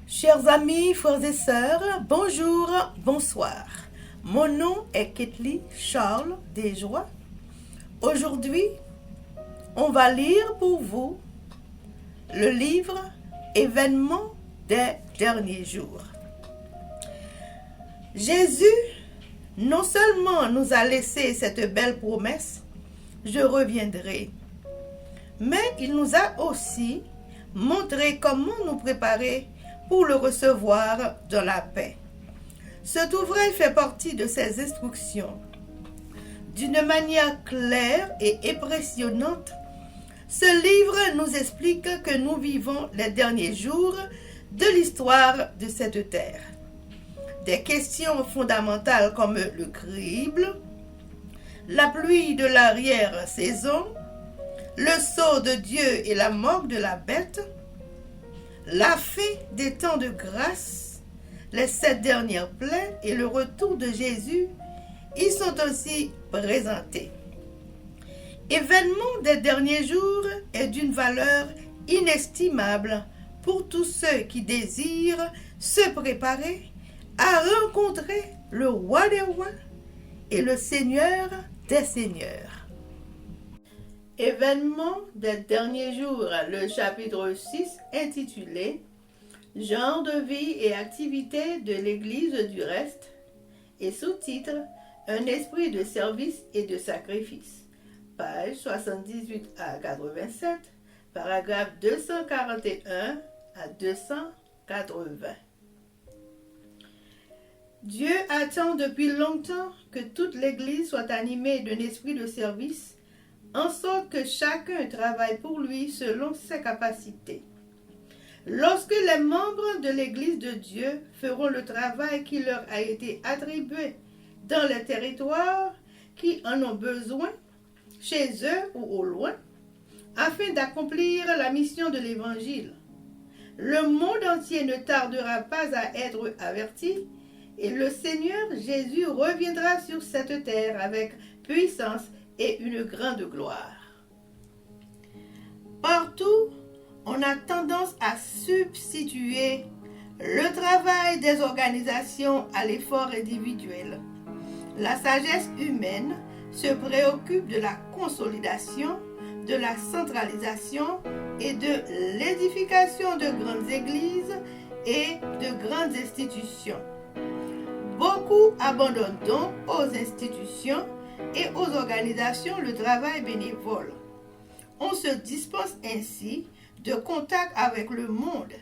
Chers amis, frères et sœurs, bonjour, bonsoir. Mon nom est Ketli Charles Desjoie. Aujourd'hui, on va lire pour vous le livre Événements des derniers jours. Jésus non seulement nous a laissé cette belle promesse, je reviendrai, mais il nous a aussi montré comment nous préparer pour le recevoir dans la paix. Cet ouvrage fait partie de ces instructions. D'une manière claire et impressionnante, ce livre nous explique que nous vivons les derniers jours de l'histoire de cette terre. Des questions fondamentales comme le crible, la pluie de l'arrière-saison, le sceau de Dieu et la mort de la bête, la fin des temps de grâce, les 7 dernières plaies et le retour de Jésus y sont aussi présentés. Événement des derniers jours est d'une valeur inestimable pour tous ceux qui désirent se préparer à rencontrer le roi des rois et le seigneur des seigneurs. Événements des derniers jours, le chapitre 6 intitulé « Genre de vie et activité de l'Église du reste » et sous-titre « Un esprit de service et de sacrifice » page 78 à 87, paragraphe 241 à 280. Dieu attend depuis longtemps que toute l'Église soit animée d'un esprit de service, en sorte que chacun travaille pour lui selon ses capacités. Lorsque les membres de l'Église de Dieu feront le travail qui leur a été attribué dans les territoires qui en ont besoin, chez eux ou au loin, afin d'accomplir la mission de l'Évangile, le monde entier ne tardera pas à être averti, et le Seigneur Jésus reviendra sur cette terre avec puissance et une grande gloire. Partout, on a tendance à substituer le travail des organisations à l'effort individuel. La sagesse humaine se préoccupe de la consolidation, de la centralisation et de l'édification de grandes églises et de grandes institutions. Beaucoup abandonnent donc aux institutions et aux organisations le travail bénévole. On se dispense ainsi de contact avec le monde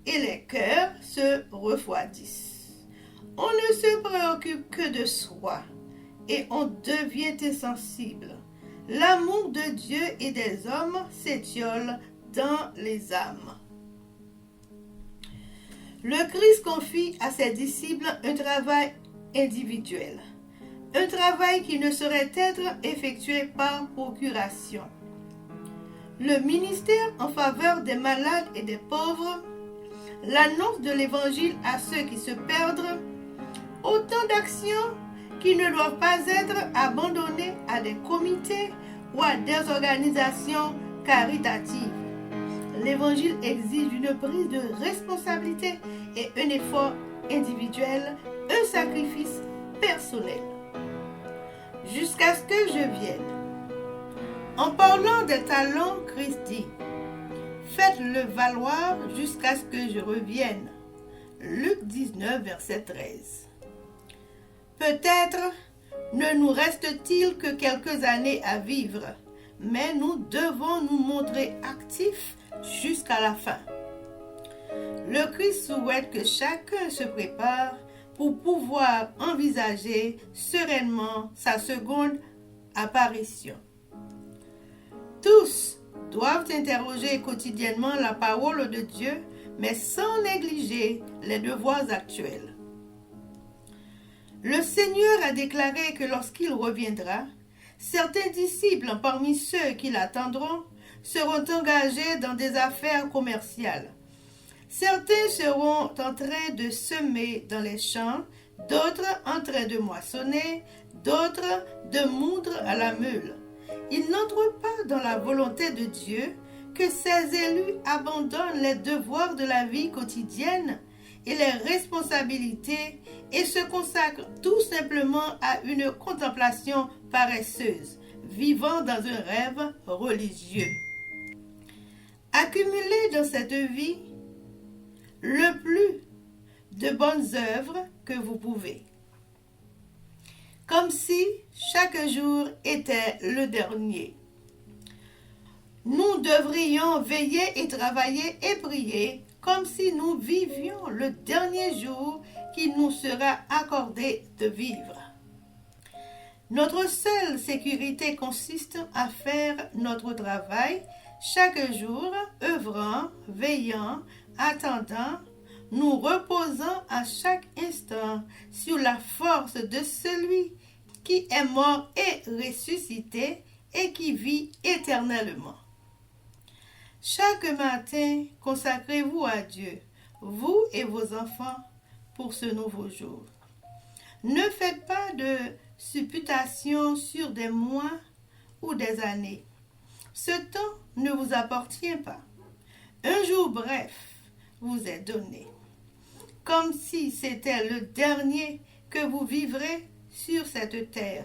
et les cœurs se refroidissent. On ne se préoccupe que de soi et on devient insensible. L'amour de Dieu et des hommes s'étiole dans les âmes. Le Christ confie à ses disciples un travail individuel, un travail qui ne saurait être effectué par procuration. Le ministère en faveur des malades et des pauvres, l'annonce de l'Évangile à ceux qui se perdent, autant d'actions qui ne doivent pas être abandonnées à des comités ou à des organisations caritatives. L'Évangile exige une prise de responsabilité et un effort individuel, un sacrifice personnel. Jusqu'à ce que je vienne. En parlant des talents, Christ dit « Faites-le valoir jusqu'à ce que je revienne ». Luc 19, verset 13. Peut-être ne nous reste-t-il que quelques années à vivre, mais nous devons nous montrer actifs jusqu'à la fin. Le Christ souhaite que chacun se prépare pour pouvoir envisager sereinement sa seconde apparition. Tous doivent interroger quotidiennement la parole de Dieu, mais sans négliger les devoirs actuels. Le Seigneur a déclaré que lorsqu'il reviendra, certains disciples parmi ceux qui l'attendront seront engagés dans des affaires commerciales. Certains seront en train de semer dans les champs, d'autres en train de moissonner, d'autres de moudre à la meule. Ils n'entrent pas dans la volonté de Dieu que ses élus abandonnent les devoirs de la vie quotidienne et les responsabilités et se consacrent tout simplement à une contemplation paresseuse, vivant dans un rêve religieux. Accumulez dans cette vie le plus de bonnes œuvres que vous pouvez, comme si chaque jour était le dernier. Nous devrions veiller et travailler et prier comme si nous vivions le dernier jour qui nous sera accordé de vivre. Notre seule sécurité consiste à faire notre travail chaque jour, œuvrant, veillant, attendant, nous reposant à chaque instant sur la force de celui qui est mort et ressuscité et qui vit éternellement. Chaque matin, consacrez-vous à Dieu, vous et vos enfants, pour ce nouveau jour. Ne faites pas de supputation sur des mois ou des années. Ce temps ne vous appartient pas. Un jour bref vous est donné, comme si c'était le dernier que vous vivrez sur cette terre.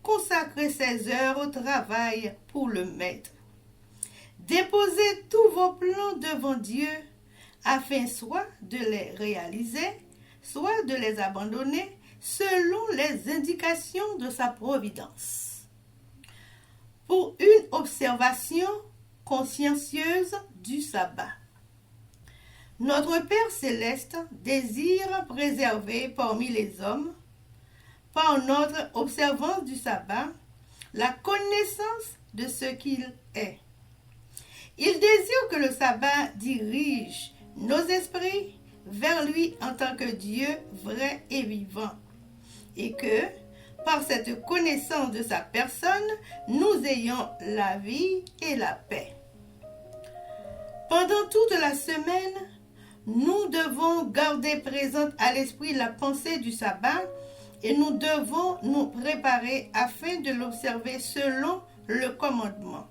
Consacrez ces heures au travail pour le Maître. Déposez tous vos plans devant Dieu, afin soit de les réaliser, soit de les abandonner selon les indications de sa providence. Pour une observation consciencieuse du sabbat. Notre Père céleste désire préserver parmi les hommes, par notre observance du sabbat, la connaissance de ce qu'il est. Il désire que le sabbat dirige nos esprits vers lui en tant que Dieu vrai et vivant, et que, par cette connaissance de sa personne, nous ayons la vie et la paix. Pendant toute la semaine, nous devons garder présente à l'esprit la pensée du sabbat et nous devons nous préparer afin de l'observer selon le commandement.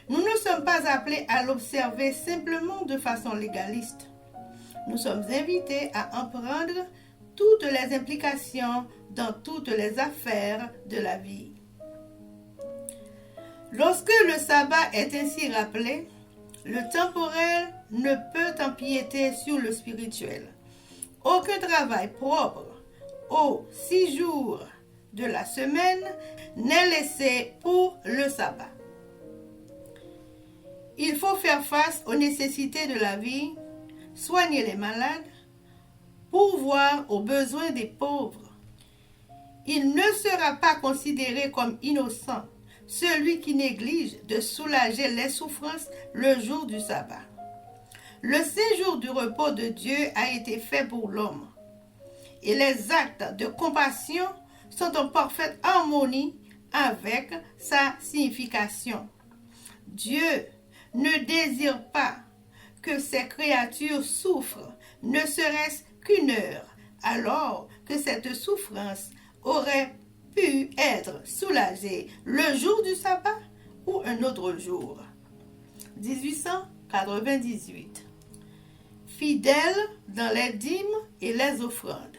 Nous ne sommes pas appelés à l'observer simplement de façon légaliste. Nous sommes invités à en prendre toutes les implications dans toutes les affaires de la vie. Lorsque le sabbat est ainsi rappelé, le temporel ne peut empiéter sur le spirituel. Aucun travail propre aux 6 jours de la semaine n'est laissé pour le sabbat. Il faut faire face aux nécessités de la vie, soigner les malades, pourvoir aux besoins des pauvres. Il ne sera pas considéré comme innocent celui qui néglige de soulager les souffrances le jour du sabbat. Le séjour du repos de Dieu a été fait pour l'homme, et les actes de compassion sont en parfaite harmonie avec sa signification. Dieu ne désire pas que ses créatures souffrent, ne serait-ce qu'une heure, alors que cette souffrance aurait pu être soulagée le jour du sabbat ou un autre jour. 1898. Fidèle dans les dîmes et les offrandes.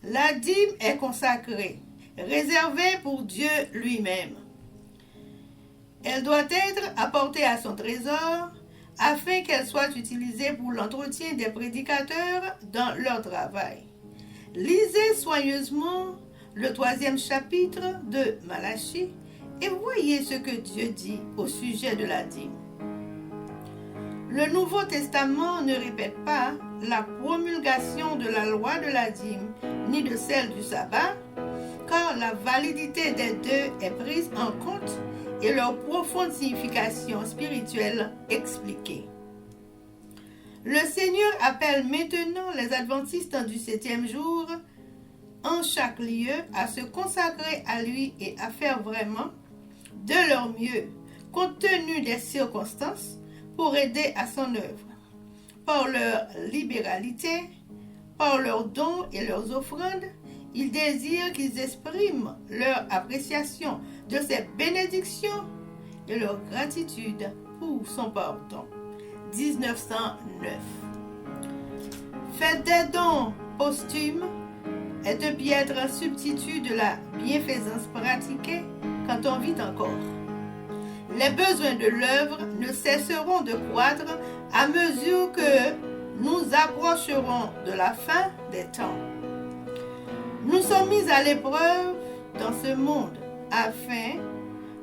La dîme est consacrée, réservée pour Dieu lui-même. Elle doit être apportée à son trésor afin qu'elle soit utilisée pour l'entretien des prédicateurs dans leur travail. Lisez soigneusement le 3e chapitre de Malachie et voyez ce que Dieu dit au sujet de la dîme. Le Nouveau Testament ne répète pas la promulgation de la loi de la dîme ni de celle du sabbat, car la validité des deux est prise en compte et leur profonde signification spirituelle expliquée. Le Seigneur appelle maintenant les adventistes du 7e jour en chaque lieu à se consacrer à lui et à faire vraiment de leur mieux, compte tenu des circonstances, pour aider à son œuvre. Par leur libéralité, par leurs dons et leurs offrandes, il désire qu'ils expriment leur appréciation de ses bénédictions et leur gratitude pour son pardon. 1909. Faites des dons posthumes et de piètres substituts de la bienfaisance pratiquée quand on vit encore. Les besoins de l'œuvre ne cesseront de croître à mesure que nous approcherons de la fin des temps. Nous sommes mis à l'épreuve dans ce monde afin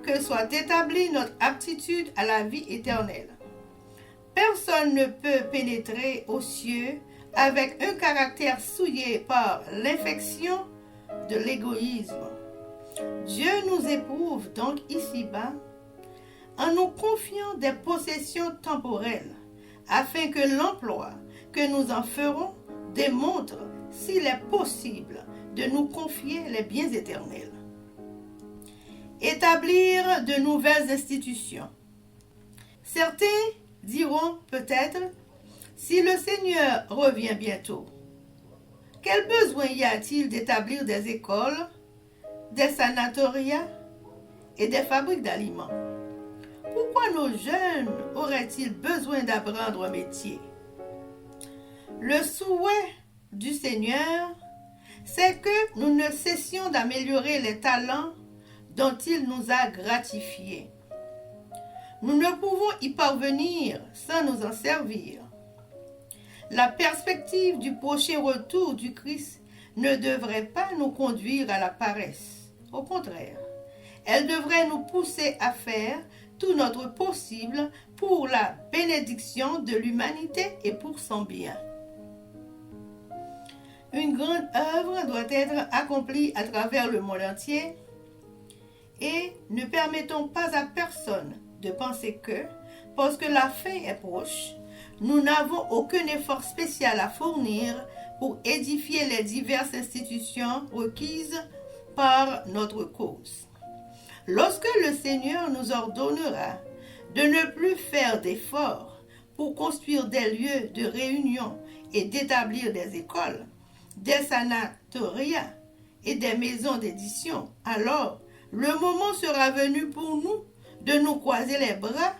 que soit établie notre aptitude à la vie éternelle. Personne ne peut pénétrer aux cieux avec un caractère souillé par l'infection de l'égoïsme. Dieu nous éprouve donc ici-bas en nous confiant des possessions temporelles, afin que l'emploi que nous en ferons démontre s'il est possible de nous confier les biens éternels. Établir de nouvelles institutions. Certains diront peut-être, si le Seigneur revient bientôt, quel besoin y a-t-il d'établir des écoles, des sanatoriats et des fabriques d'aliments? Pourquoi nos jeunes auraient-ils besoin d'apprendre un métier? Le souhait du Seigneur, c'est que nous ne cessions d'améliorer les talents dont il nous a gratifiés. Nous ne pouvons y parvenir sans nous en servir. La perspective du prochain retour du Christ ne devrait pas nous conduire à la paresse. Au contraire, elle devrait nous pousser à faire tout notre possible pour la bénédiction de l'humanité et pour son bien. Une grande œuvre doit être accomplie à travers le monde entier et ne permettons pas à personne de penser que, parce que la fin est proche, nous n'avons aucun effort spécial à fournir pour édifier les diverses institutions requises par notre cause. Lorsque le Seigneur nous ordonnera de ne plus faire d'efforts pour construire des lieux de réunion et d'établir des écoles, des sanatoriats et des maisons d'édition, alors le moment sera venu pour nous de nous croiser les bras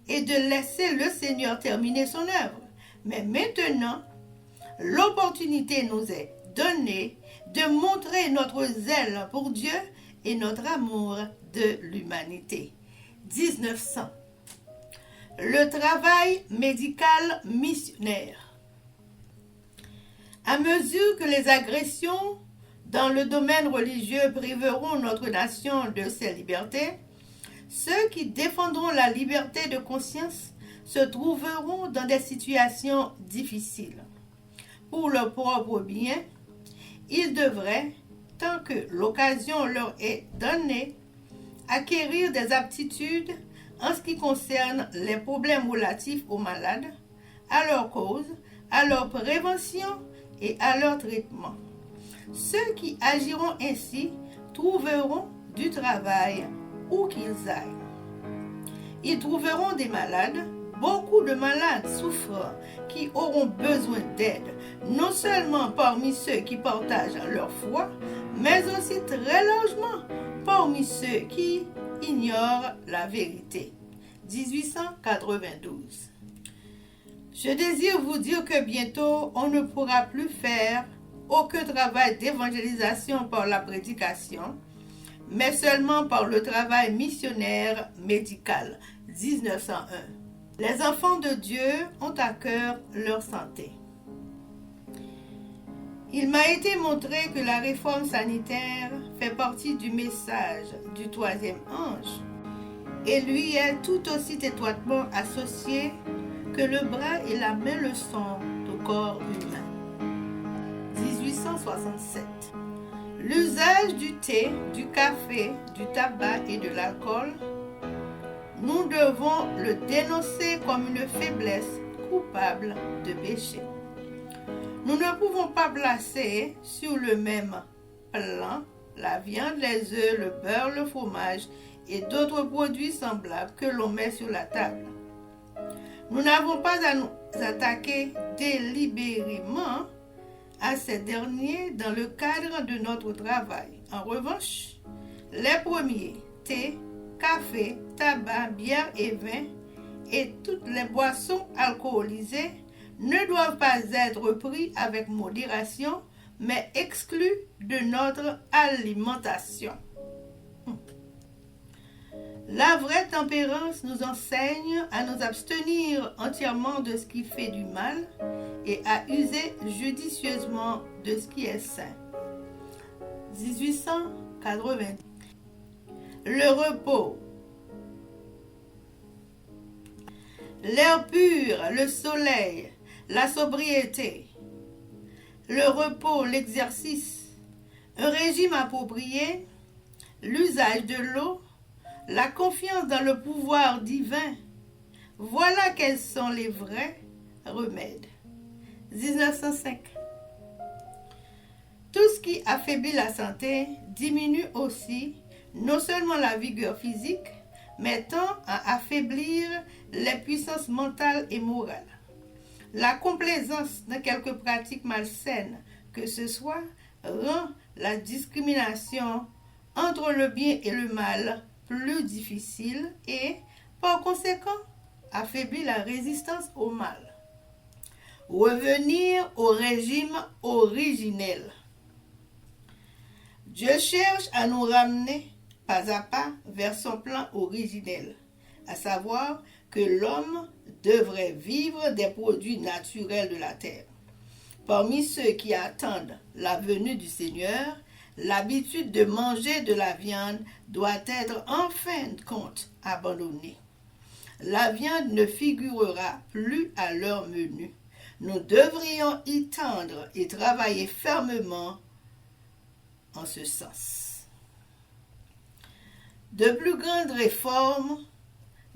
et de laisser le Seigneur terminer son œuvre. Mais maintenant, l'opportunité nous est donnée de montrer notre zèle pour Dieu et notre amour de l'humanité. 1900. Le travail médical missionnaire. À mesure que les agressions dans le domaine religieux priveront notre nation de ses libertés, ceux qui défendront la liberté de conscience se trouveront dans des situations difficiles. Pour leur propre bien, ils devraient, tant que l'occasion leur est donnée, acquérir des aptitudes en ce qui concerne les problèmes relatifs aux malades, à leur cause, à leur prévention et à leur traitement. Ceux qui agiront ainsi trouveront du travail où qu'ils aillent. Ils trouveront des malades, beaucoup de malades souffrants qui auront besoin d'aide, non seulement parmi ceux qui partagent leur foi, mais aussi très largement parmi ceux qui ignorent la vérité. 1892. Je désire vous dire que bientôt, on ne pourra plus faire aucun travail d'évangélisation par la prédication, mais seulement par le travail missionnaire médical. 1901. Les enfants de Dieu ont à cœur leur santé. Il m'a été montré que la réforme sanitaire fait partie du message du troisième ange et lui est tout aussi étroitement associé que le bras et la main le sont au corps humain. 1867. L'usage du thé, du café, du tabac et de l'alcool, nous devons le dénoncer comme une faiblesse coupable de péché. Nous ne pouvons pas placer sur le même plan la viande, les œufs, le beurre, le fromage et d'autres produits semblables que l'on met sur la table. Nous n'avons pas à nous attaquer délibérément à ces derniers dans le cadre de notre travail. En revanche, les premiers, thé, café, tabac, bière et vin, et toutes les boissons alcoolisées, ne doivent pas être pris avec modération, mais exclus de notre alimentation. La vraie tempérance nous enseigne à nous abstenir entièrement de ce qui fait du mal et à user judicieusement de ce qui est sain. 1880. Le repos. L'air pur, le soleil, la sobriété, le repos, l'exercice, un régime approprié, l'usage de l'eau, la confiance dans le pouvoir divin, voilà quels sont les vrais remèdes. 1905. Tout ce qui affaiblit la santé diminue aussi non seulement la vigueur physique, mais tend à affaiblir les puissances mentales et morales. La complaisance de quelques pratiques malsaines que ce soit rend la discrimination entre le bien et le mal plus difficile et, par conséquent, affaiblit la résistance au mal. Revenir au régime originel. Dieu cherche à nous ramener pas à pas vers son plan originel, à savoir que l'homme devrait vivre des produits naturels de la terre. Parmi ceux qui attendent la venue du Seigneur, l'habitude de manger de la viande doit être en fin de compte abandonnée. La viande ne figurera plus à leur menu. Nous devrions y tendre et travailler fermement en ce sens. De plus grandes réformes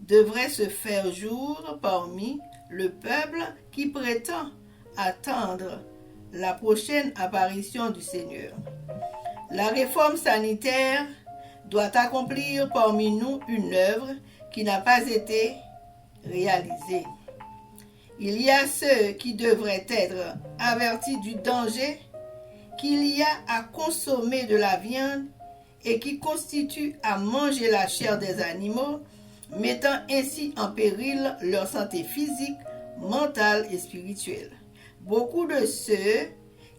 devraient se faire jour parmi le peuple qui prétend attendre la prochaine apparition du Seigneur. La réforme sanitaire doit accomplir parmi nous une œuvre qui n'a pas été réalisée. Il y a ceux qui devraient être avertis du danger qu'il y a à consommer de la viande et qui constitue à manger la chair des animaux, mettant ainsi en péril leur santé physique, mentale et spirituelle. Beaucoup de ceux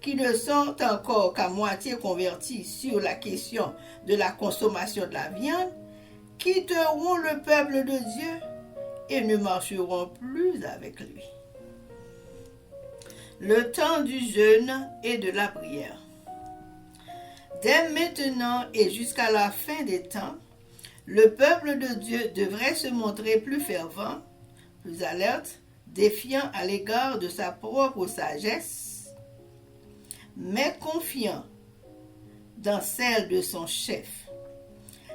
qui ne sont encore qu'à moitié convertis sur la question de la consommation de la viande quitteront le peuple de Dieu et ne marcheront plus avec lui. Le temps du jeûne et de la prière. Dès maintenant et jusqu'à la fin des temps, le peuple de Dieu devrait se montrer plus fervent, plus alerte, défiant à l'égard de sa propre sagesse, mais confiant dans celle de son chef.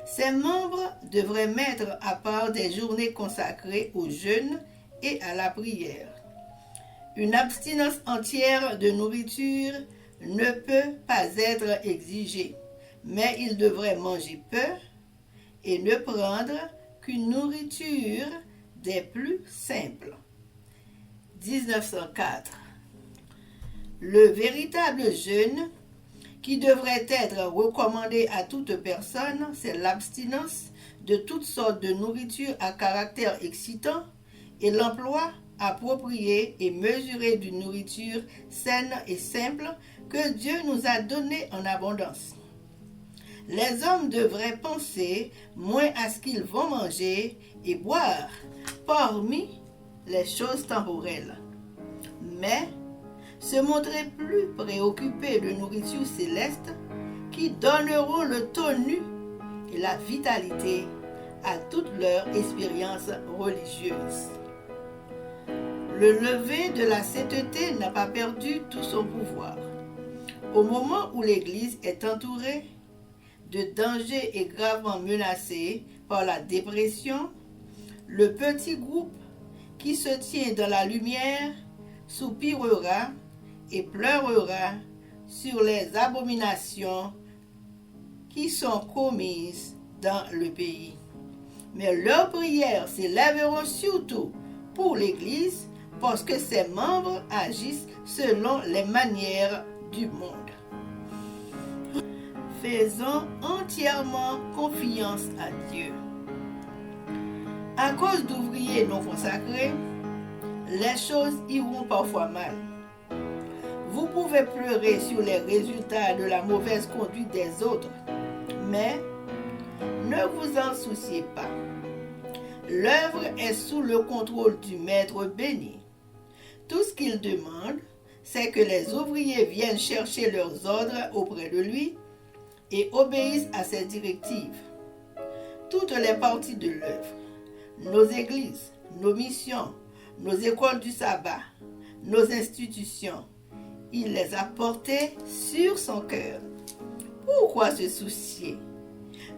Ses membres devraient mettre à part des journées consacrées au jeûne et à la prière. Une abstinence entière de nourriture ne peut pas être exigée, mais ils devraient manger peu et ne prendre qu'une nourriture des plus simples. 1904. Le véritable jeûne qui devrait être recommandé à toute personne, c'est l'abstinence de toutes sortes de nourriture à caractère excitant et l'emploi approprié et mesuré d'une nourriture saine et simple que Dieu nous a donnée en abondance. Les hommes devraient penser moins à ce qu'ils vont manger et boire parmi les choses temporelles, mais se montrer plus préoccupés de nourriture céleste qui donneront le tonus et la vitalité à toute leur expérience religieuse. Le lever de la sainteté n'a pas perdu tout son pouvoir. Au moment où l'Église est entourée de dangers et gravement menacée par la dépression, le petit groupe qui se tient dans la lumière soupirera et pleurera sur les abominations qui sont commises dans le pays. Mais leurs prières s'élèveront surtout pour l'Église parce que ses membres agissent selon les manières du monde. Faisons entièrement confiance à Dieu. À cause d'ouvriers non consacrés, les choses iront parfois mal. Vous pouvez pleurer sur les résultats de la mauvaise conduite des autres, mais ne vous en souciez pas. L'œuvre est sous le contrôle du Maître béni. Tout ce qu'il demande, c'est que les ouvriers viennent chercher leurs ordres auprès de lui et obéissent à ses directives. Toutes les parties de l'œuvre, nos églises, nos missions, nos écoles du sabbat, nos institutions, il les a portées sur son cœur. Pourquoi se soucier?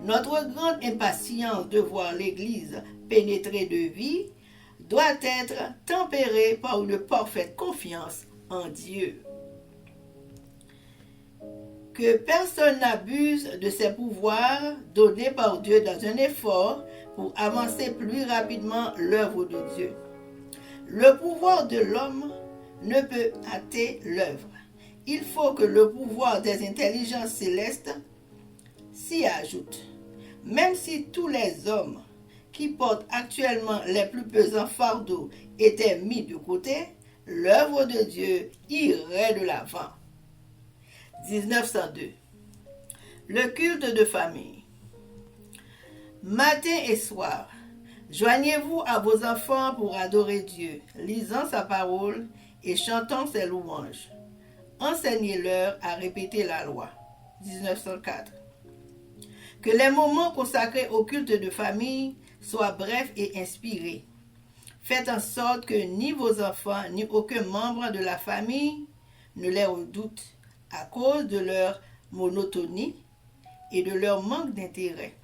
Notre grande impatience de voir l'Église pénétrée de vie doit être tempérée par une parfaite confiance en Dieu. Que personne n'abuse de ses pouvoirs donnés par Dieu dans un effort pour avancer plus rapidement l'œuvre de Dieu. Le pouvoir de l'homme ne peut hâter l'œuvre. Il faut que le pouvoir des intelligences célestes s'y ajoute. Même si tous les hommes qui portent actuellement les plus pesants fardeaux étaient mis de côté, l'œuvre de Dieu irait de l'avant. 1902. Le culte de famille. Matin et soir, joignez-vous à vos enfants pour adorer Dieu, lisant sa parole et chantant ses louanges. Enseignez-leur à répéter la loi. 1904. Que les moments consacrés au culte de famille soient brefs et inspirés. Faites en sorte que ni vos enfants ni aucun membre de la famille ne les redoute à cause de leur monotonie et de leur manque d'intérêt.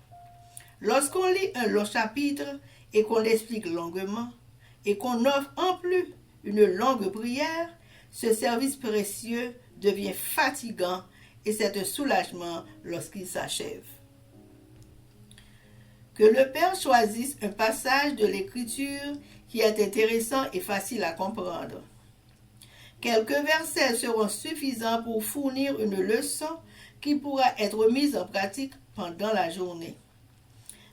Lorsqu'on lit un long chapitre et qu'on l'explique longuement et qu'on offre en plus une longue prière, ce service précieux devient fatigant et c'est un soulagement lorsqu'il s'achève. Que le Père choisisse un passage de l'Écriture qui est intéressant et facile à comprendre. Quelques versets seront suffisants pour fournir une leçon qui pourra être mise en pratique pendant la journée.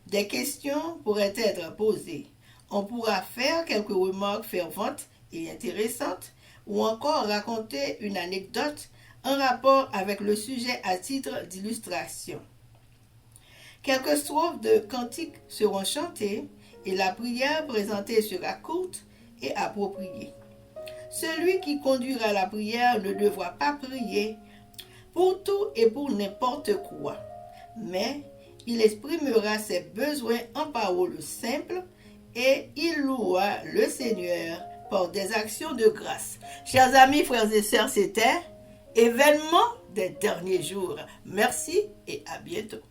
Des questions pourraient être posées. On pourra faire quelques remarques ferventes et intéressantes ou encore raconter une anecdote en rapport avec le sujet à titre d'illustration. Quelques strophes de cantiques seront chantées et la prière présentée sera courte et appropriée. Celui qui conduira la prière ne devra pas prier pour tout et pour n'importe quoi, mais il exprimera ses besoins en paroles simples et il louera le Seigneur par des actions de grâce. Chers amis, frères et sœurs, c'était Événement des derniers jours. Merci et à bientôt.